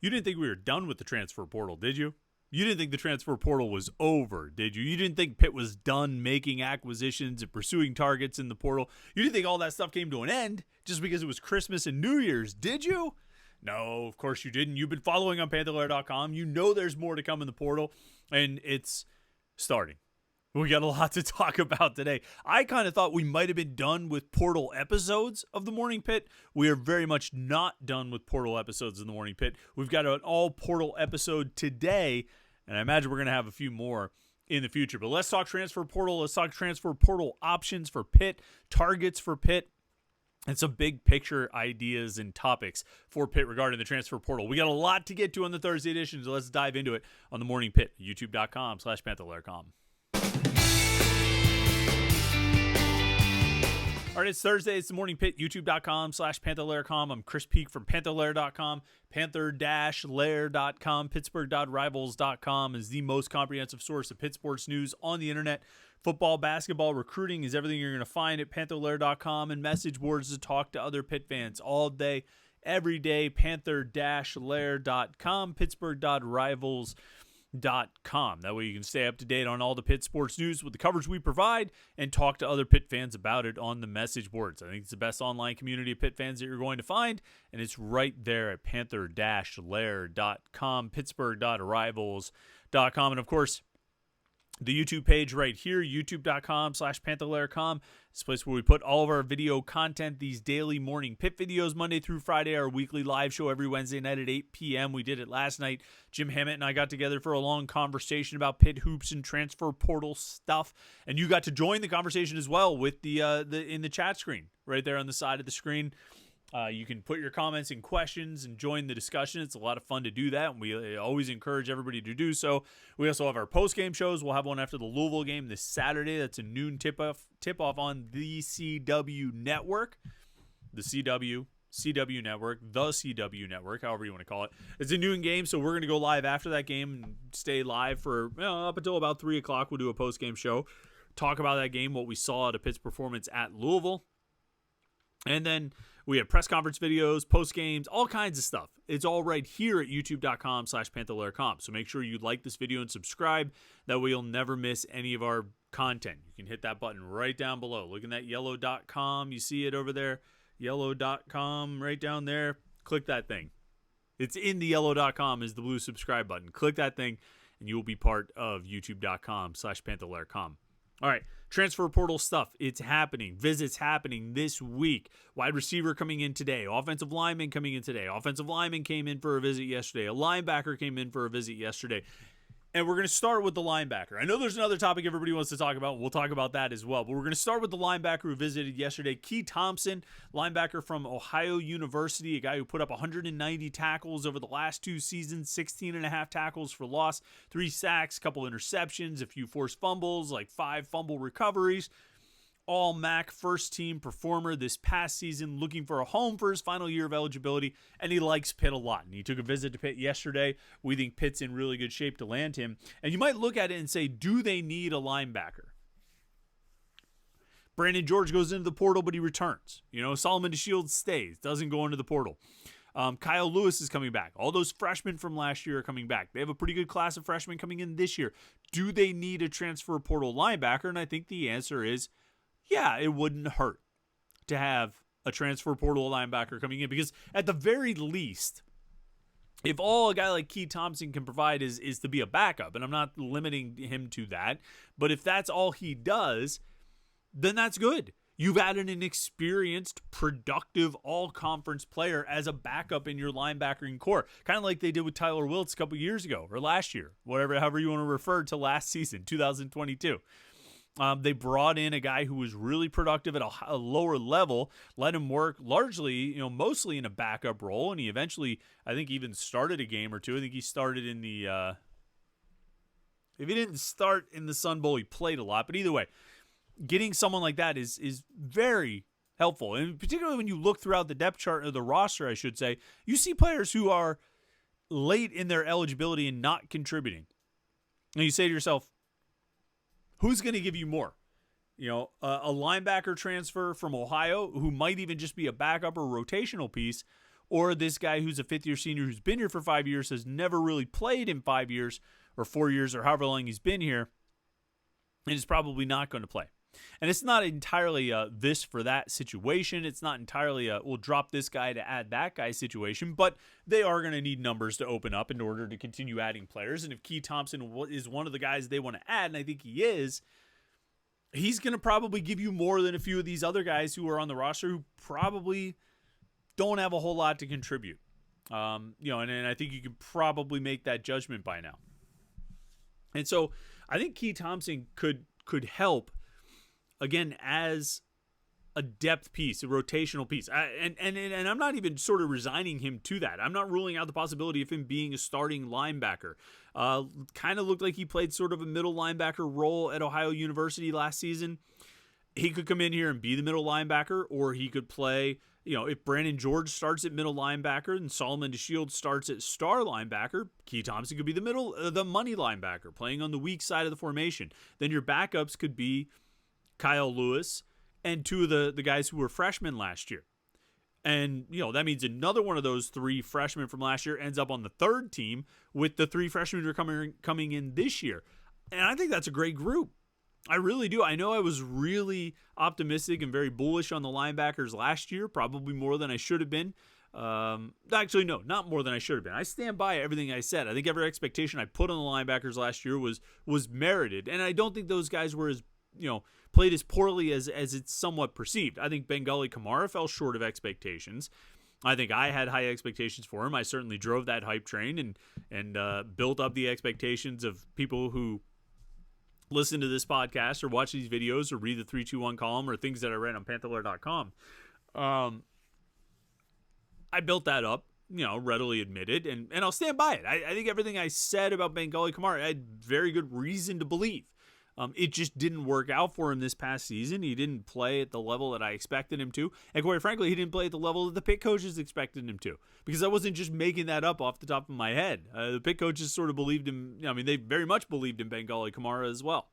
You didn't think we were done with the transfer portal, did you? You didn't think the transfer portal was over, did you? You didn't think Pitt was done making acquisitions and pursuing targets in the portal. You didn't think all that stuff came to an end just because it was Christmas and New Year's, did you? No, of course you didn't. You've been following on Panther-Lair.com. You know there's more to come in the portal, and it's starting. We got a lot to talk about today. I kind of thought we might have been done with portal episodes of the Morning Pit. We are very much not done with portal episodes in the Morning Pit. We've got an all portal episode today, and I imagine we're going to have a few more in the future. But let's talk transfer portal. Let's talk transfer portal options for Pitt, targets for Pitt, and some big picture ideas and topics for Pitt regarding the transfer portal. We got a lot to get to on the Thursday edition, so let's dive into it on the Morning Pit, youtube.com/Panther-Lair.com. All right, it's Thursday. It's the Morning Pit, youtube.com/Panther-Lair.com. I'm Chris Peak from Panther-Lair.com. Panther-Lair.com. Pittsburgh.rivals.com is the most comprehensive source of Pitt sports news on the internet. Football, basketball, recruiting is everything you're going to find at Panther-Lair.com, and message boards to talk to other Pitt fans all day, every day. Panther-Lair.com. Pittsburgh.rivals.com. That way you can stay up to date on all the Pitt sports news with the coverage we provide and talk to other Pitt fans about it on the message boards. I think it's the best online community of Pitt fans that you're going to find, and it's right there at Panther-Lair.com, Pittsburgh.rivals.com, and of course, the YouTube page right here, youtube.com/Panther-Lair.com. It's a place where we put all of our video content, these daily Morning Pit videos, Monday through Friday, our weekly live show every Wednesday night at 8 p.m. We did it last night. Jim Hammett and I got together for a long conversation about Pitt hoops and transfer portal stuff. And you got to join the conversation as well with the in the chat screen right there on the side of the screen. You can put your comments and questions and join the discussion. It's a lot of fun to do that, and we always encourage everybody to do so. We also have our post-game shows. We'll have one after the Louisville game this Saturday. That's a noon tip-off on the CW Network. The CW Network, the CW Network, however you want to call it. It's a noon game, so we're going to go live after that game and stay live for up until about 3 o'clock. We'll do a post-game show, talk about that game, what we saw at Pitt's performance at Louisville. And then we have press conference videos, post games, all kinds of stuff. It's all right here at youtube.com/Panther-Lair.com. So make sure you like this video and subscribe. That way you'll never miss any of our content. You can hit that button right down below. Look at that yellow.com. You see it over there? Yellow.com right down there. Click that thing. It's in the yellow.com is the blue subscribe button. Click that thing and you will be part of youtube.com/Panther-Lair.com. All right, transfer portal stuff. It's happening. Visits happening this week. Wide receiver coming in today. Offensive lineman coming in today. Offensive lineman came in for a visit yesterday. A linebacker came in for a visit yesterday. And we're going to start with the linebacker. I know there's another topic everybody wants to talk about. We'll talk about that as well. But we're going to start with the linebacker who visited yesterday. Key Thompson, linebacker from Ohio University, a guy who put up 190 tackles over the last 2 seasons, 16 and a half tackles for loss, 3 sacks, couple interceptions, a few forced fumbles, like 5 fumble recoveries. All MAC first-team performer this past season, looking for a home for his final year of eligibility, and he likes Pitt a lot. And he took a visit to Pitt yesterday. We think Pitt's in really good shape to land him. And you might look at it and say, do they need a linebacker? Brandon George goes into the portal, but he returns. Solomon DeShields stays, doesn't go into the portal. Kyle Lewis is coming back. All those freshmen from last year are coming back. They have a pretty good class of freshmen coming in this year. Do they need a transfer portal linebacker? And I think the answer is, yeah, it wouldn't hurt to have a transfer portal linebacker coming in, because at the very least, if all a guy like Key Thompson can provide is to be a backup, and I'm not limiting him to that, but if that's all he does, then that's good. You've added an experienced, productive, all-conference player as a backup in your linebacking core, kind of like they did with Tyler Wiltz a couple years ago, or last year, however you want to refer to last season, 2022. They brought in a guy who was really productive at a lower level, let him work largely, mostly in a backup role, and he eventually, I think, even started a game or two. I think he started in the, if he didn't start in the Sun Bowl, he played a lot. But either way, getting someone like that is very helpful. And particularly when you look throughout the depth chart, or the roster, I should say, you see players who are late in their eligibility and not contributing. And you say to yourself, who's going to give you more? A linebacker transfer from Ohio who might even just be a backup or rotational piece, or this guy who's a fifth-year senior who's been here for 5 years, has never really played in 5 years or 4 years or however long he's been here, and is probably not going to play. And it's not entirely this for that situation. It's not entirely we'll drop this guy to add that guy situation, but they are going to need numbers to open up in order to continue adding players. And if Key Thompson is one of the guys they want to add, and I think he is, he's going to probably give you more than a few of these other guys who are on the roster who probably don't have a whole lot to contribute. And I think you can probably make that judgment by now. And so I think Key Thompson could help, again, as a depth piece, a rotational piece. And I'm not even sort of resigning him to that. I'm not ruling out the possibility of him being a starting linebacker. Kind of looked like he played sort of a middle linebacker role at Ohio University last season. He could come in here and be the middle linebacker, or he could play, if Brandon George starts at middle linebacker and Solomon DeShields starts at star linebacker, Key Thompson could be the money linebacker, playing on the weak side of the formation. Then your backups could be Kyle Lewis and two of the guys who were freshmen last year. And, that means another one of those three freshmen from last year ends up on the third team with the three freshmen who are coming in this year. And I think that's a great group. I really do. I know I was really optimistic and very bullish on the linebackers last year, probably more than I should have been. Actually, no, not more than I should have been. I stand by everything I said. I think every expectation I put on the linebackers last year was merited. And I don't think those guys were as, played as poorly as it's somewhat perceived. I think Bengali Kamara fell short of expectations. I think I had high expectations for him. I certainly drove that hype train and built up the expectations of people who listen to this podcast or watch these videos or read the 321 column or things that I read on Panther-Lair.com. I built that up, readily admitted, and I'll stand by it. I think everything I said about Bengali Kamara, I had very good reason to believe. It just didn't work out for him this past season. He didn't play at the level that I expected him to. And quite frankly, he didn't play at the level that the Pitt coaches expected him to. Because I wasn't just making that up off the top of my head. The Pitt coaches sort of believed him. They very much believed in Bengali Kamara as well.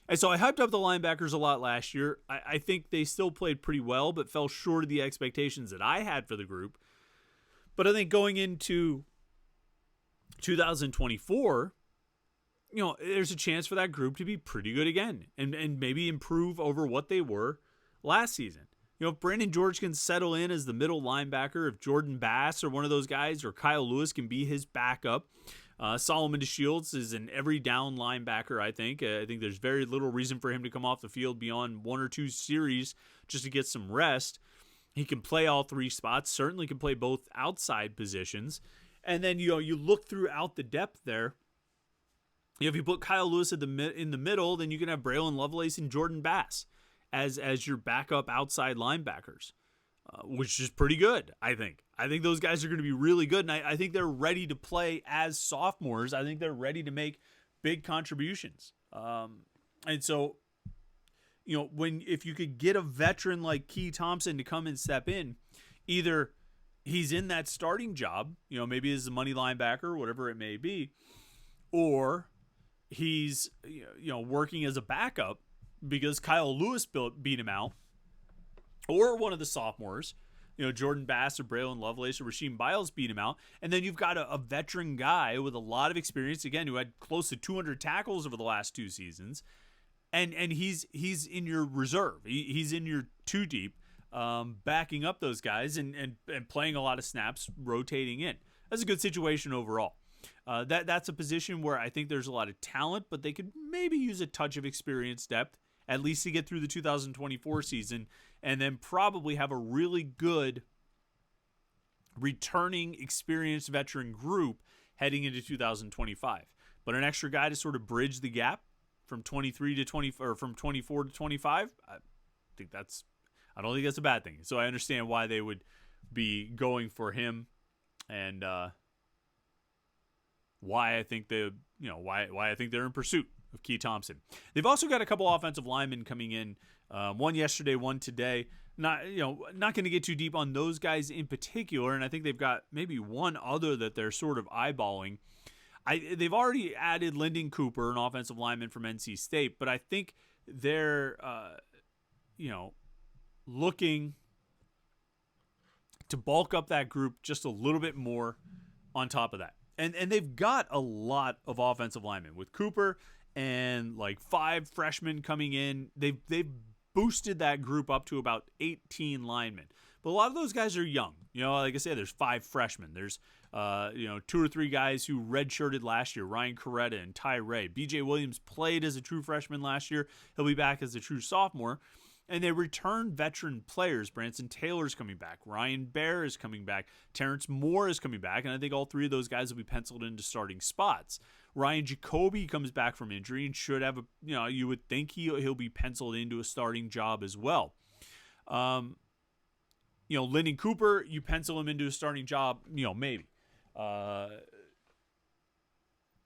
And so I hyped up the linebackers a lot last year. I think they still played pretty well, but fell short of the expectations that I had for the group. But I think going into 2024... there's a chance for that group to be pretty good again and maybe improve over what they were last season. If Brandon George can settle in as the middle linebacker, if Jordan Bass or one of those guys or Kyle Lewis can be his backup, Solomon DeShields is an every down linebacker, I think. I think there's very little reason for him to come off the field beyond one or two series just to get some rest. He can play all three spots, certainly can play both outside positions. And then, you look throughout the depth there. If you put Kyle Lewis in the middle, then you can have Braylon Lovelace and Jordan Bass as your backup outside linebackers, which is pretty good, I think. I think those guys are going to be really good, and I think they're ready to play as sophomores. I think they're ready to make big contributions. And so, if you could get a veteran like Key Thompson to come and step in, either he's in that starting job, maybe as a money linebacker or whatever it may be, or he's working as a backup because Kyle Lewis beat him out, or one of the sophomores, Jordan Bass or Braylon Lovelace or Rasheem Biles beat him out, and then you've got a veteran guy with a lot of experience, again, who had close to 200 tackles over the last two seasons, and he's in your reserve. He's in your two deep, backing up those guys and playing a lot of snaps, rotating in. That's a good situation overall. That's a position where I think there's a lot of talent, but they could maybe use a touch of experience depth, at least to get through the 2024 season, and then probably have a really good returning experienced veteran group heading into 2025. But an extra guy to sort of bridge the gap from 23 to 20, or from 24 to 25, I don't think that's a bad thing. So I understand why they would be going for him, and why I think why I think they're in pursuit of Key Thompson. They've also got a couple offensive linemen coming in, one yesterday, one today. Not going to get too deep on those guys in particular, and I think they've got maybe one other that they're sort of eyeballing. They've already added Lyndon Cooper, an offensive lineman from NC State, but I think they're looking to bulk up that group just a little bit more on top of that. And they've got a lot of offensive linemen with Cooper and like 5 freshmen coming in. They've boosted that group up to about 18 linemen. But a lot of those guys are young. Like I said, there's 5 freshmen. There's 2 or 3 guys who redshirted last year, Ryan Coretta and Ty Ray. BJ Williams played as a true freshman last year. He'll be back as a true sophomore. And they return veteran players. Branson Taylor's coming back. Ryan Baer is coming back. Terrence Moore is coming back. And I think all 3 of those guys will be penciled into starting spots. Ryan Jacoby comes back from injury and should have you would think he'll be penciled into a starting job as well. Lyndon Cooper, you pencil him into a starting job, maybe.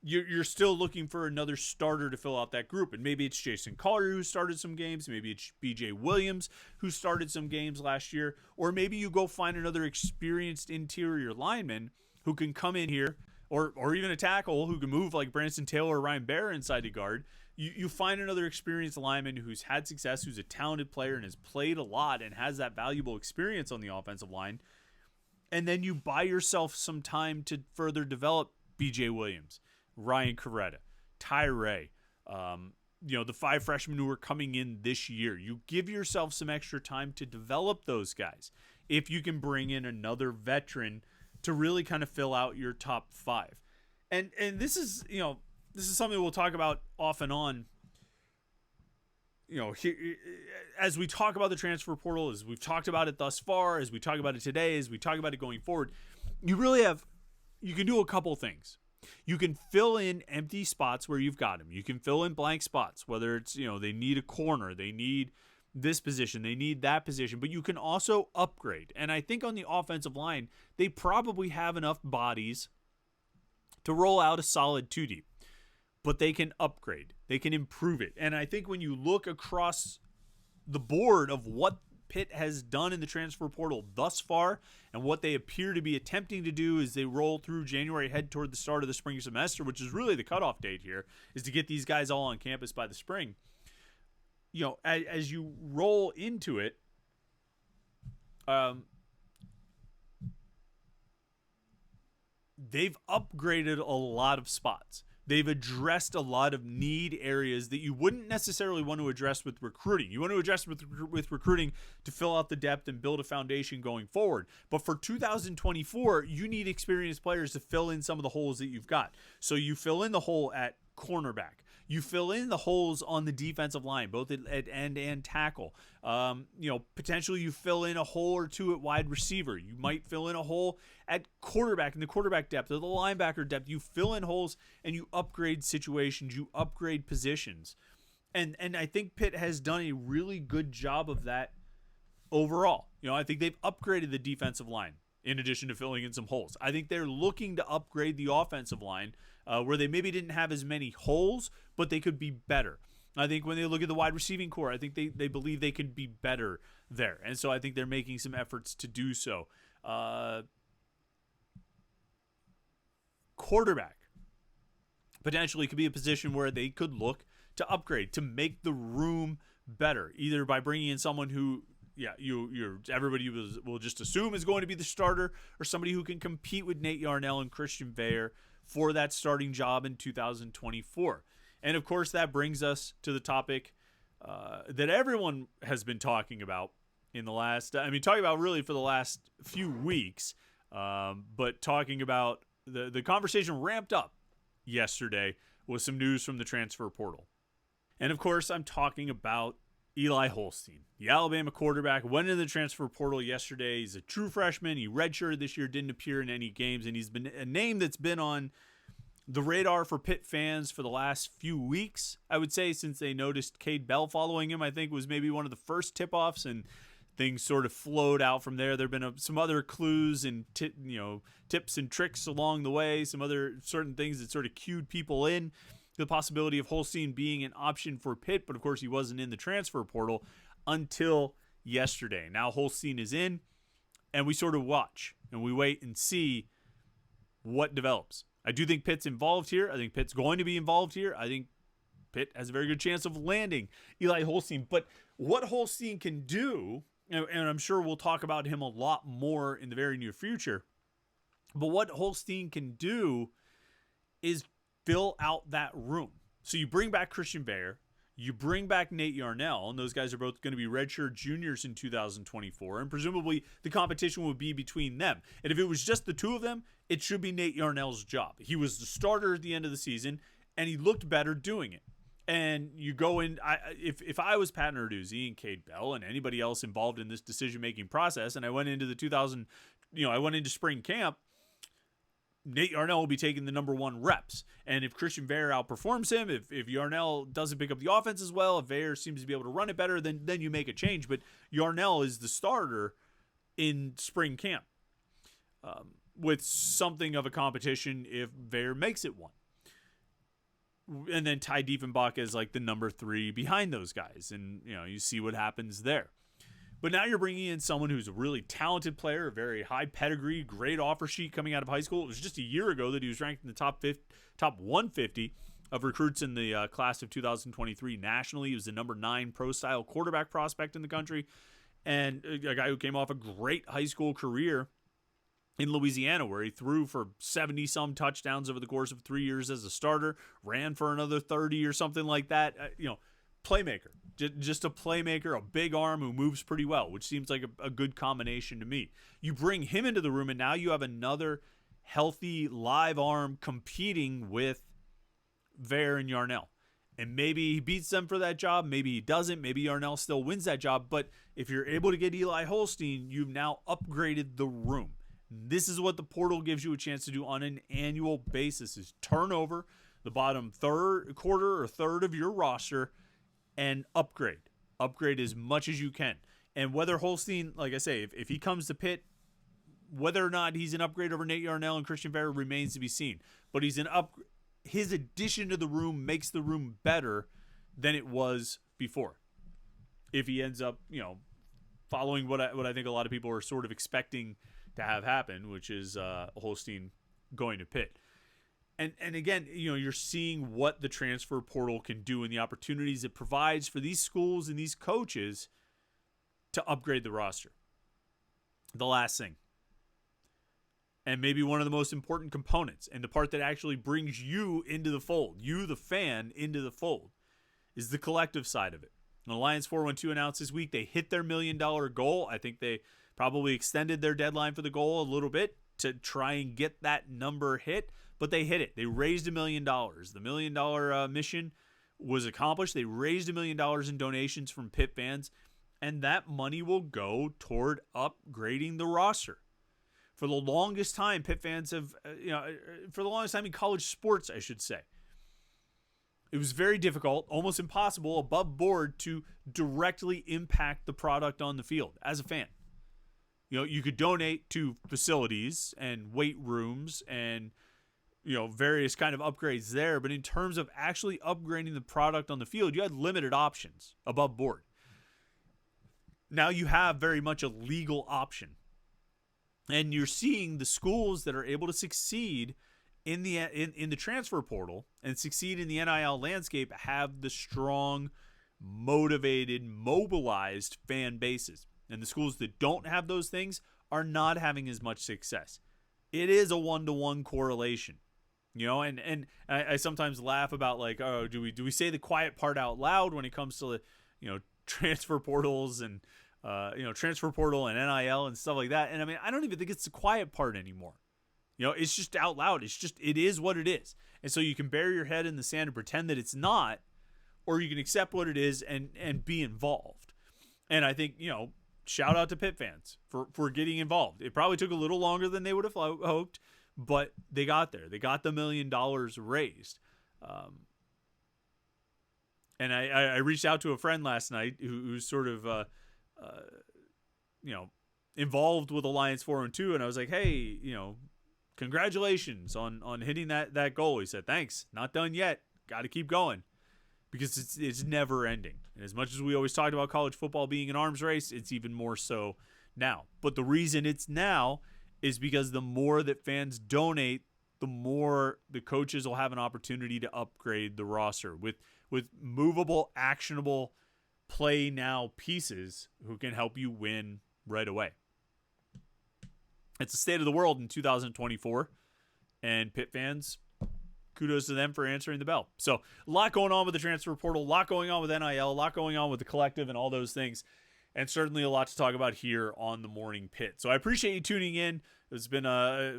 You're still looking for another starter to fill out that group. And maybe it's Jason Collier who started some games. Maybe it's BJ Williams who started some games last year. Or maybe you go find another experienced interior lineman who can come in here, or even a tackle who can move like Branson Taylor or Ryan Baer inside the guard. You find another experienced lineman who's had success, who's a talented player and has played a lot and has that valuable experience on the offensive line. And then you buy yourself some time to further develop BJ Williams, Ryan Coretta, Ty Ray, the 5 freshmen who are coming in this year. You give yourself some extra time to develop those guys. If you can bring in another veteran to really kind of fill out your top 5. And this is, this is something we'll talk about off and on. As we talk about the transfer portal, as we've talked about it thus far, as we talk about it today, as we talk about it going forward, you can do a couple things. You can fill in empty spots where you've got them. You can fill in blank spots, whether it's, they need a corner, they need this position, they need that position, but you can also upgrade. And I think on the offensive line, they probably have enough bodies to roll out a solid 2 deep, but they can upgrade, they can improve it. And I think when you look across the board of what Pitt has done in the transfer portal thus far and what they appear to be attempting to do as they roll through January, head toward the start of the spring semester, which is really the cutoff date here, is to get these guys all on campus by the spring. As you roll into it, they've upgraded a lot of spots. They've addressed a lot of need areas that you wouldn't necessarily want to address with recruiting. You want to address with recruiting to fill out the depth and build a foundation going forward. But for 2024, you need experienced players to fill in some of the holes that you've got. So you fill in the hole at cornerback. You fill in the holes on the defensive line, both at end and tackle. Potentially you fill in a hole or 2 at wide receiver. You might fill in a hole at quarterback, in the quarterback depth or the linebacker depth. You fill in holes and you upgrade situations. You upgrade positions. And I think Pitt has done a really good job of that overall. I think they've upgraded the defensive line in addition to filling in some holes. I think they're looking to upgrade the offensive line where they maybe didn't have as many holes, but they could be better. I think when they look at the wide receiving core, I think they believe they can be better there. And so I think they're making some efforts to do so. Quarterback potentially could be a position where they could look to upgrade, to make the room better, either by bringing in someone who everybody will just assume is going to be the starter, or somebody who can compete with Nate Yarnell and Christian Veer for that starting job in 2024. And of course, that brings us to the topic that everyone has been talking about in the last, talking about really for the last few weeks, but talking about the conversation ramped up yesterday with some news from the transfer portal. And of course, I'm talking about Eli Holstein, the Alabama quarterback, went into the transfer portal yesterday. He's a true freshman. He redshirted this year, didn't appear in any games, and he's been a name that's been on the radar for Pitt fans for the last few weeks, I would say, since they noticed Cade Bell following him. I think was maybe one of the first tip-offs, and things sort of flowed out from there. There have been some other clues and tips and tricks along the way, some other certain things that sort of cued people in the possibility of Holstein being an option for Pitt, but of course he wasn't in the transfer portal until yesterday. Now Holstein is in, and we sort of watch and we wait and see what develops. I do think Pitt's involved here. I think Pitt's going to be involved here. I think Pitt has a very good chance of landing Eli Holstein. But what Holstein can do and I'm sure we'll talk about him a lot more in the very near future. But what Holstein can do is fill out that room. So you bring back Christian Bear, you bring back Nate Yarnell, and those guys are both going to be redshirt juniors in 2024, and presumably the competition would be between them. And if it was just the two of them, it should be Nate Yarnell's job. He was the starter at the end of the season, and he looked better doing it. And you go in, if I was Pat Narduzzi and Cade Bell and anybody else involved in this decision-making process, and I went into I went into spring camp, Nate Yarnell will be taking the number one reps. And if Christian Bear outperforms him, if Yarnell doesn't pick up the offense as well, if Bear seems to be able to run it better, then you make a change. But Yarnell is the starter in spring camp with something of a competition if Bear makes it one. And then Ty Diefenbach is like the number 3 behind those guys. And, you see what happens there. But now you're bringing in someone who's a really talented player, a very high pedigree, great offer sheet coming out of high school. It was just a year ago that he was ranked in the top 150 of recruits in the class of 2023 nationally. He was the number 9 pro-style quarterback prospect in the country, and a guy who came off a great high school career in Louisiana, where he threw for 70-some touchdowns over the course of 3 years as a starter, ran for another 30 or something like that. Playmaker. Just a playmaker, a big arm who moves pretty well, which seems like a good combination to me. You bring him into the room, and now you have another healthy live arm competing with Bear and Yarnell. And maybe he beats them for that job. Maybe he doesn't. Maybe Yarnell still wins that job. But if you're able to get Eli Holstein, you've now upgraded the room. This is what the portal gives you a chance to do on an annual basis, is turn over the bottom quarter or third of your roster and upgrade as much as you can. And whether Holstein, like I say, if he comes to Pitt, whether or not he's an upgrade over Nate Yarnell and Christian Bear remains to be seen. But his addition to the room makes the room better than it was before. If he ends up, following what I think a lot of people are sort of expecting to have happen, which is Holstein going to Pitt. And again, you're seeing what the transfer portal can do and the opportunities it provides for these schools and these coaches to upgrade the roster. The last thing, and maybe one of the most important components, and the part that actually brings you into the fold, you the fan into the fold, is the collective side of it. And Alliance 412 announced this week they hit their $1 million goal. I think they probably extended their deadline for the goal a little bit to try and get that number hit. But they hit it. They raised $1 million. The $1 million mission was accomplished. They raised $1 million in donations from Pitt fans, and that money will go toward upgrading the roster. For the longest time, Pitt fans have, for the longest time in college sports, I should say, it was very difficult, almost impossible, above board to directly impact the product on the field as a fan. You could donate to facilities and weight rooms and various kind of upgrades there. But in terms of actually upgrading the product on the field, you had limited options above board. Now you have very much a legal option. And you're seeing the schools that are able to succeed in the transfer portal and succeed in the NIL landscape have the strong, motivated, mobilized fan bases. And the schools that don't have those things are not having as much success. It is a 1-to-1 correlation. And I sometimes laugh about do we say the quiet part out loud when it comes to transfer portals and transfer portal and NIL and stuff like that. And I don't even think it's the quiet part anymore. It's just out loud. It is what it is. And so you can bury your head in the sand and pretend that it's not, or you can accept what it is and be involved. And I think, shout out to Pitt fans for getting involved. It probably took a little longer than they would have hoped, but they got there. They got the $1 million raised. And I reached out to a friend last night who's sort of, involved with Alliance 412, and I was like, hey, congratulations on hitting that goal. He said, thanks, not done yet. Got to keep going. Because it's never ending. And as much as we always talked about college football being an arms race, it's even more so now. But the reason it's now is because the more that fans donate, the more the coaches will have an opportunity to upgrade the roster with movable, actionable play now pieces who can help you win right away. It's the state of the world in 2024, and Pitt fans, kudos to them for answering the bell. So a lot going on with the transfer portal, a lot going on with NIL, a lot going on with the collective and all those things, and certainly a lot to talk about here on the Morning Pit. So I appreciate you tuning in. It's been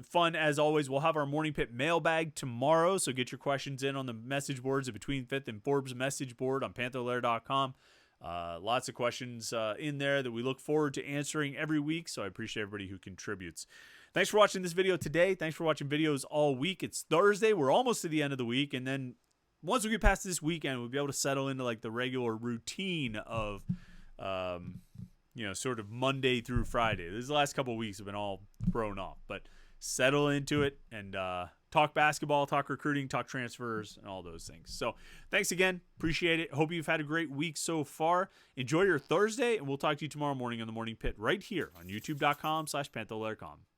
fun as always. We'll have our Morning Pit mailbag tomorrow, so get your questions in on the message boards, the Between Fifth and Forbes message board on Panther-Lair.com. Lots of questions in there that we look forward to answering every week, so I appreciate everybody who contributes. Thanks for watching this video today. Thanks for watching videos all week. It's Thursday. We're almost to the end of the week, and then once we get past this weekend, we'll be able to settle into like the regular routine of sort of Monday through Friday. The last couple of weeks have been all thrown off, but settle into it and talk basketball, talk recruiting, talk transfers, and all those things. So thanks again. Appreciate it. Hope you've had a great week so far. Enjoy your Thursday, and we'll talk to you tomorrow morning on the Morning Pit right here on youtube.com/Panther-Lair.com.